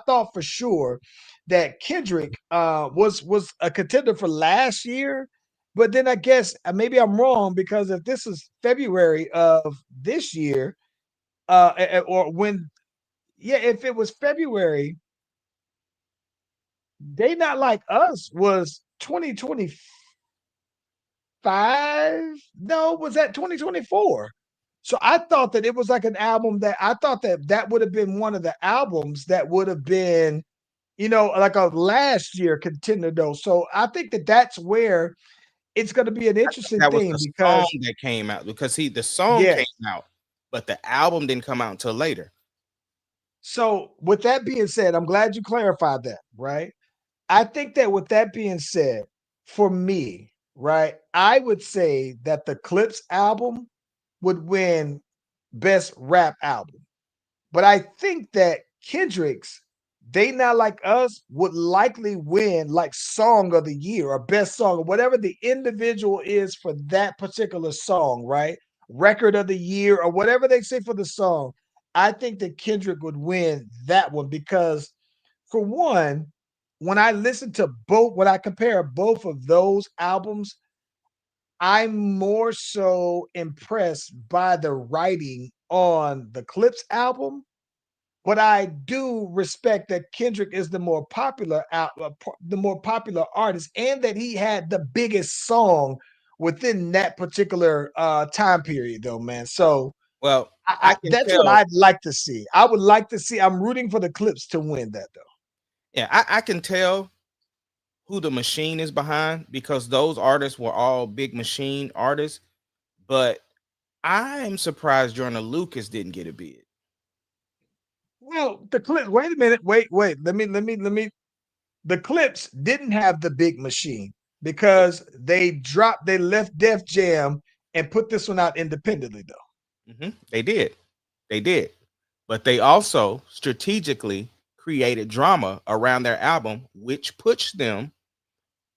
thought for sure that Kendrick was a contender for last year, but then I guess maybe I'm wrong because if this is February of this year, or when yeah, if it was February, They Not Like Us was 2025. No, was that 2024? So I thought that it was like an album that I thought that that would have been one of the albums that would have been, like a last year contender though. So I think that that's where it's going to be an interesting That was thing the song because that came out because the song came yes. out, but the album didn't come out until later. So with that being said, I'm glad you clarified that, right? I think that with that being said, for me, right, I would say that the Clips album would win best rap album. But I think that Kendrick's They Not Like Us would likely win like song of the year or best song or whatever the individual is for that particular song, right? Record of the year or whatever they say for the song. I think that Kendrick would win that one because for one, when I listen to both, when I compare both of those albums, I'm more so impressed by the writing on the Clips album, but I do respect that Kendrick is the more popular the more popular artist, and that he had the biggest song within that particular time period, though, man. So Well, I can that's what tell. I'd like to see. I would like to see. I'm rooting for the Clips to win that, though. Yeah, I can tell who the machine is behind because those artists were all big machine artists. But I am surprised Jordan Lucas didn't get a bid. Well, the Clips. Wait a minute. Wait. Let me. The Clips didn't have the big machine because they left Def Jam and put this one out independently, though. They did, but they also strategically created drama around their album, which pushed them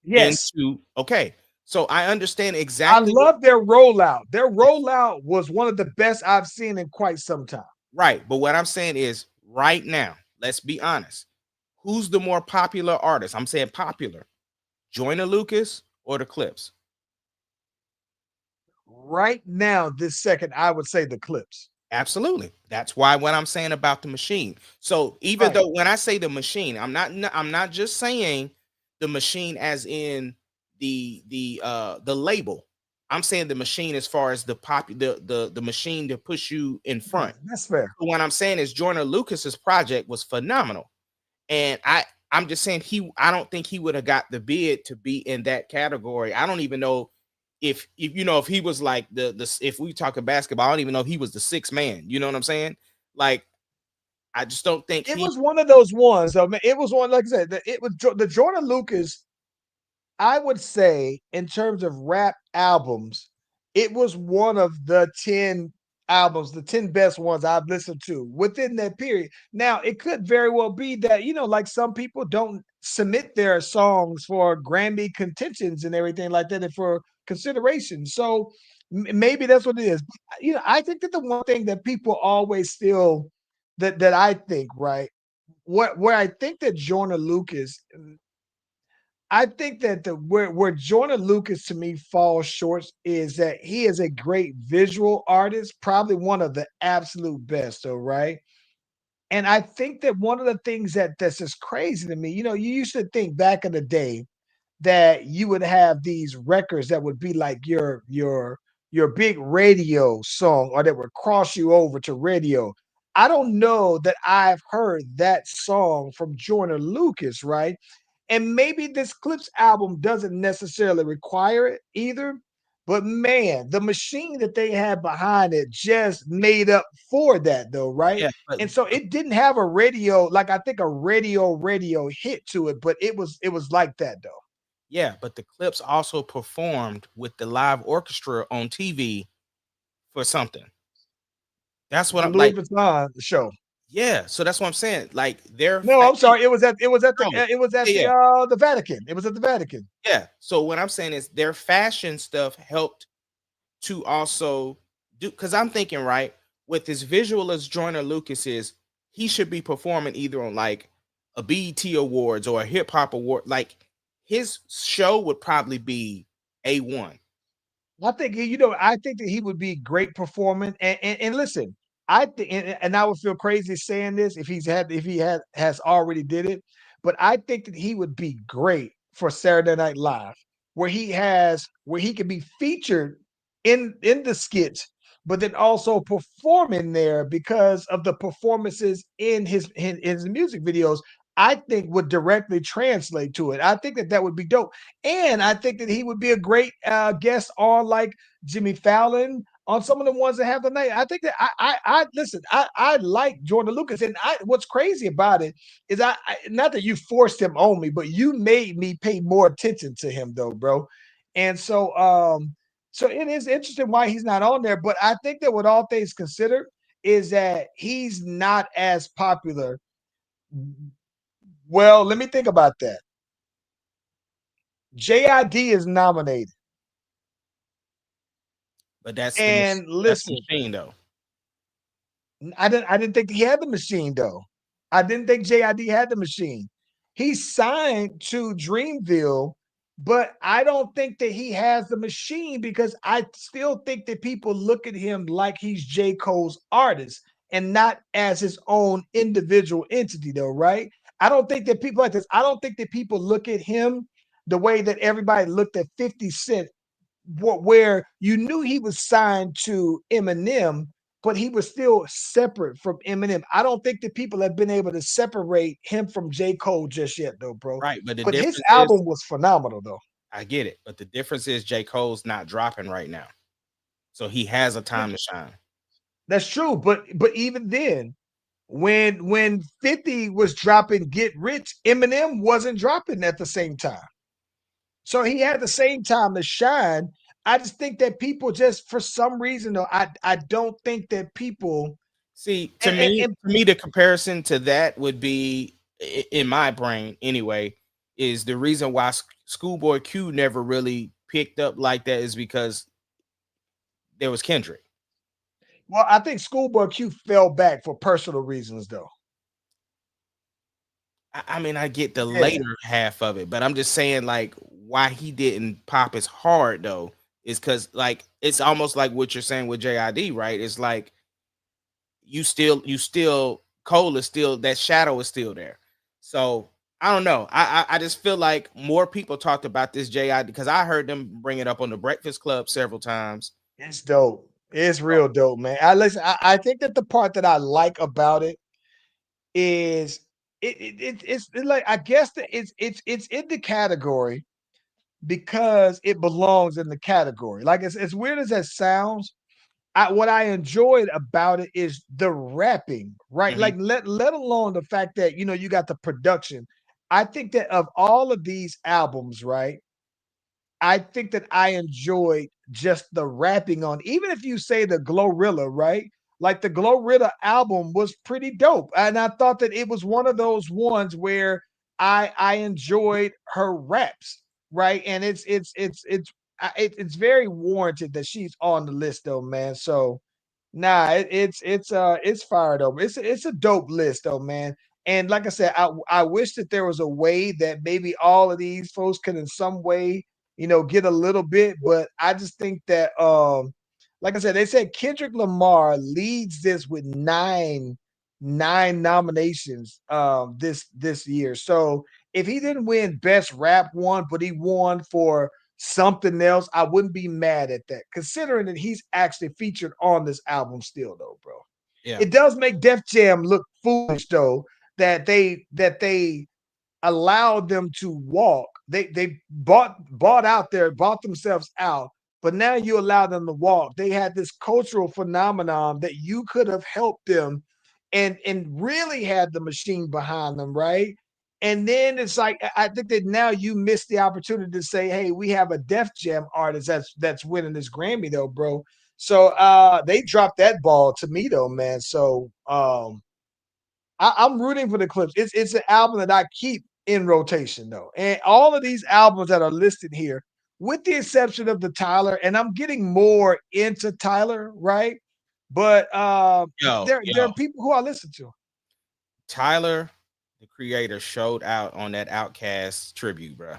Yes, into okay. So I understand I exactly what love their rollout. Their rollout was one of the best I've seen in quite some time. right, but what I'm saying is right now, let's be honest. Who's the more popular artist? I'm saying popular. Joyner Lucas or the Clips? Right now, this second, I would say the Clips. Absolutely. That's why what I'm saying about the machine. So even Right. though when I say the machine, I'm not just saying the machine as in the label. I'm saying the machine as far as the machine to push you in Yeah, front. that's fair. So what I'm saying is Joyner Lucas's project was phenomenal. And I'm just saying I don't think he would have got the bid to be in that category. I don't even know if he was like the if we talk of basketball, I don't even know if he was the sixth man. You know what I'm saying? Like I just don't think It he was one of those ones, though. Man, it was one, like I said, it was the Jordan Lucas. I would say, in terms of rap albums, it was one of the 10 albums, the 10 best ones I've listened to within that period. Now, it could very well be that, like some people don't submit their songs for Grammy contentions and everything like that and for consideration. So maybe that's what it is. I think that the one thing that people always still that I think, right? Where I think that Jordan Lucas I think that the where Jordan Lucas to me falls short is that he is a great visual artist, probably one of the absolute best, though, right? And I think that one of the things that's just crazy to me, you used to think back in the day that you would have these records that would be like your big radio song or that would cross you over to radio. I don't know that I've heard that song from Jordan Lucas, right? And maybe this Clips album doesn't necessarily require it either. But man, the machine that they had behind it just made up for that, though, right? yeah, but And so it didn't have a radio, like I think a radio hit to it, but it was like that though. yeah, but the Clips also performed with the live orchestra on TV for something. That's what The I'm Louis like. Vuitton show. Yeah, so that's what I'm saying. Like their No, I'm sorry. It was at no, yeah, the Vatican. It was at the Vatican. yeah. So what I'm saying is their fashion stuff helped to also do, because I'm thinking, right, with as visual as Joyner Lucas is, he should be performing either on like a BET Awards or a hip hop award. Like his show would probably be A1. I think I think that he would be great performing. And listen, I think, and I would feel crazy saying this if he had has already did it, but I think that he would be great for Saturday Night Live, where he could be featured in the skits, but then also performing there because of the performances in his music videos. I think would directly translate to it. I think that that would be dope. And I think that he would be a great guest on like Jimmy Fallon, on some of the ones that have the night. I think that I listen. I like Jordan Lucas, and what's crazy about it is not that you forced him on me, but you made me pay more attention to him though, bro. And so it is interesting why he's not on there. But I think that with all things considered, is that he's not as popular. Well, let me think about that. JID is nominated. But that's And that's the listen, machine though. I didn't think he had the machine though. I didn't think JID had the machine. He signed to Dreamville, but I don't think that he has the machine because I still think that people look at him like he's J. Cole's artist and not as his own individual entity, though, right? I don't think that people like this. I don't think that people look at him the way that everybody looked at 50 Cent, where you knew he was signed to Eminem, but he was still separate from Eminem. I don't think that people have been able to separate him from J. Cole just yet, though, bro. Right. But the But his difference is, album was phenomenal, though. I get it. But the difference is J. Cole's not dropping right now. So he has a time to shine. That's true. But even then, when 50 was dropping Get Rich, Eminem wasn't dropping at the same time. So he had the same time to shine. I just think that people just for some reason though, I don't think that people See, and to me, the comparison to that would be, in my brain anyway, is the reason why Schoolboy Q never really picked up like that is because there was Kendrick. well, I think Schoolboy Q fell back for personal reasons, though. I mean, I get the Yeah. later half of it, but I'm just saying, like, why he didn't pop as hard though is because, like, it's almost like what you're saying with JID, right? It's like you still Cole is still, that shadow is still there. So I don't know. I just feel like more people talked about this JID because I heard them bring it up on the Breakfast Club several times. It's dope. It's real dope, man. I listen. I think that the part that I like about it is it's like I guess that it's in the category because it belongs in the category. Like as weird as that sounds, what I enjoyed about it is the rapping, right? Mhm. Like let alone the fact that you got the production. I think that of all of these albums, right? I think that I enjoyed just the rapping on, even if you say the Glorilla, right? Like the Glorilla album was pretty dope. And I thought that it was one of those ones where I enjoyed her raps, right? And it's very warranted that she's on the list though, man. So nah, it's fired up. It's a dope list though, man. And like I said, I wish that there was a way that maybe all of these folks could in some way, get a little bit, but I just think that like I said, they said Kendrick Lamar leads this with nine nominations this year. So if he didn't win best rap one, but he won for something else, I wouldn't be mad at that, considering that he's actually featured on this album still, though, bro. Yeah. It does make Def Jam look foolish, though, that they allowed them to walk. They bought themselves out, but now you allow them to walk. They had this cultural phenomenon that you could have helped them and really had the machine behind them, right? And then it's like I think that now you missed the opportunity to say, hey, we have a Def Jam artist that's winning this Grammy though, bro. So they dropped that ball to me though, man. So I'm rooting for the Clips. It's an album that I keep in rotation though, and all of these albums that are listed here, with the exception of the Tyler, and I'm getting more into Tyler, right? But there Yo, are people who I listen to. Tyler, the creator, showed out on that Outcast tribute, bro.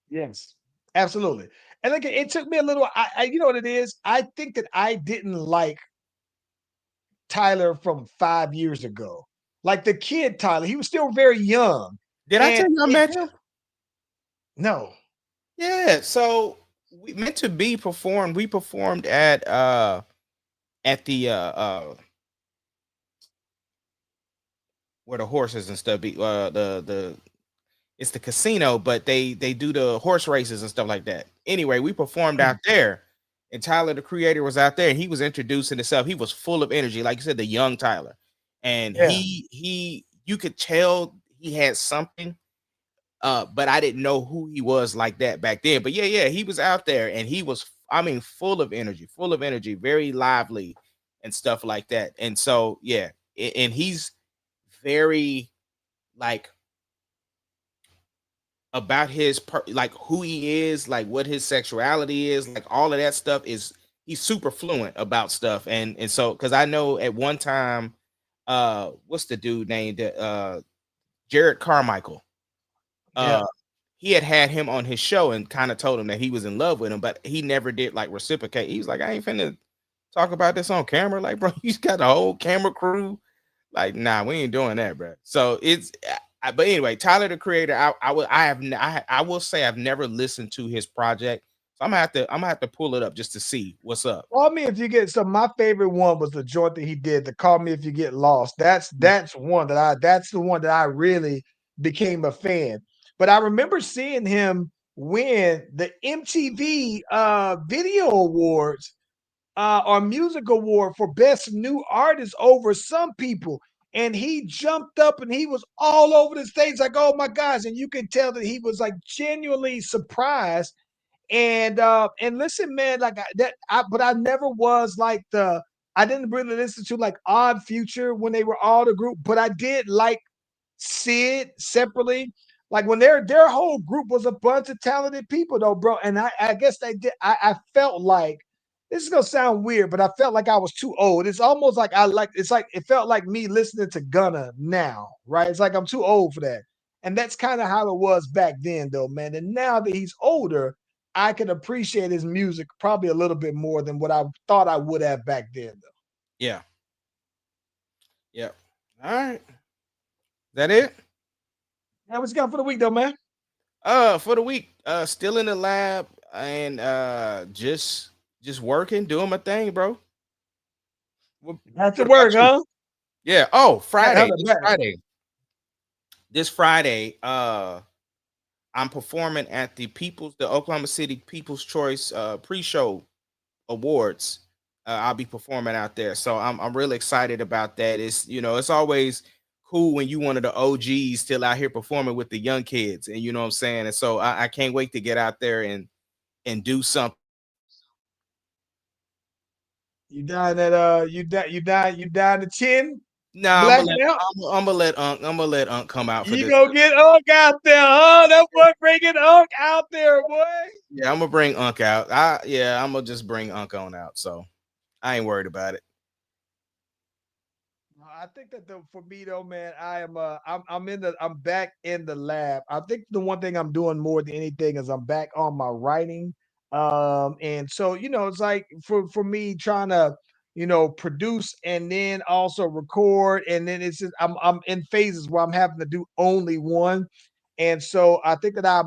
Yes, absolutely. And look, it took me a little. You know what it is? I think that I didn't like Tyler from 5 years ago, like the kid Tyler. He was still very young, Did I and tell you I it met him? no, Yeah. So we meant to be performed. We performed at the where the horses and stuff be the it's the casino, but they do the horse races and stuff like that. Anyway, we performed out there, and Tyler, the creator, was out there, and he was introducing himself. He was full of energy, like you said, the young Tyler, and yeah. he you could tell he had something. But I didn't know who he was like that back then. But yeah, he was out there, and he was, I mean, full of energy, very lively and stuff like that. And so yeah, and he's very like about his like who he is, like what his sexuality is, like all of that stuff is he's super fluent about stuff. And so because I know at one time, what's the dude named Jared Carmichael? Yeah. He had him on his show and kind of told him that he was in love with him, but he never did like reciprocate. He was like, I ain't finna talk about this on camera. Like, bro, you got a whole camera crew. Like, nah, we ain't doing that, bro. So it's, but anyway, Tyler the Creator, I will say I've never listened to his project, so I'm gonna have to pull it up just to see what's up. Call me if you get so my favorite one was the joint that he did, the Call Me If You Get Lost. That's one that that's the one that I really became a fan. But I remember seeing him win the MTV Video Awards or Music Award for Best New Artist over some people. And he jumped up and he was all over the stage, like, oh my gosh. And you could tell that he was like genuinely surprised. And listen, man, like but I never was like I didn't really listen to like Odd Future when they were all the group, but I did like Sid separately. Like when their whole group was a bunch of talented people though, bro. And I guess they did. I felt like this is gonna sound weird, but I felt like I was too old. It's almost like it's like it felt like me listening to Gunna now, right? It's like I'm too old for that. And that's kind of how it was back then, though, man. And now that he's older, I can appreciate his music probably a little bit more than what I thought I would have back then, though. Yeah, yeah. All right, that it. Yeah, what's got for the week, though, man? For the week, still in the lab and just working, doing my thing, bro. That's the What about work, you? huh? Yeah. Oh, How's Friday. it back? This Friday, I'm performing at the Oklahoma City People's Choice pre-show awards. I'll be performing out there, so I'm really excited about that. It's it's always cool when you one of the OGs still out here performing with the young kids, and you know what I'm saying. And so I can't wait to get out there and do something. You dying at you dying the chin, Nah, blacking out. I'm gonna let Unc come out for You this. gonna get Unk out there, huh? That boy bringing Unk out there, boy. Yeah, I'm gonna bring Unc out. I'm gonna just bring Unc on out. So I ain't worried about it. I think that for me though, man, I'm back in the lab. I think the one thing I'm doing more than anything is I'm back on my writing. And so it's like for me trying to produce and then also record, and then it's just I'm in phases where I'm having to do only one. And so I think that I've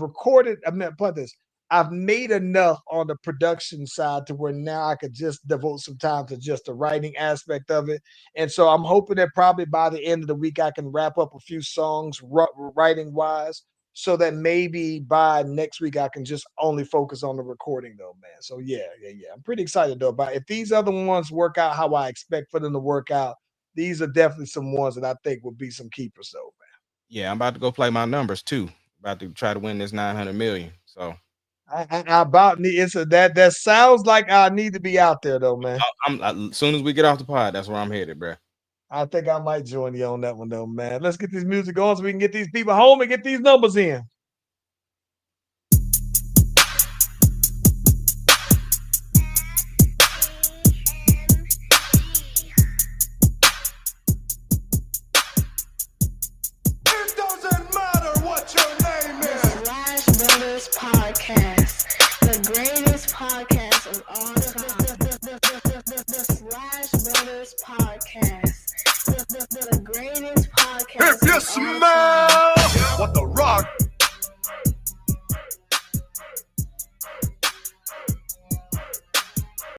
recorded. I mean, put this. I've made enough on the production side to where now I could just devote some time to just the writing aspect of it. And so I'm hoping that probably by the end of the week I can wrap up a few songs writing wise, so that maybe by next week I can just only focus on the recording though, man. So yeah. I'm pretty excited though about if these other ones work out how I expect for them to work out. These are definitely some ones that I think would be some keepers though, Yeah, I'm about to go play my numbers too. About to try to win this 900 million. So I about need it's a, that sounds like I need to be out there though, man. As soon as we get off the pod, that's where I'm headed, bro. I think I might join you on that one though, man. Let's get this music going so we can get these people home and get these numbers in. It doesn't matter what your name is. Slash Brothers Podcast, the greatest podcast of all time. The Slash Brothers Podcast, the greatest podcast. If you of all time. smell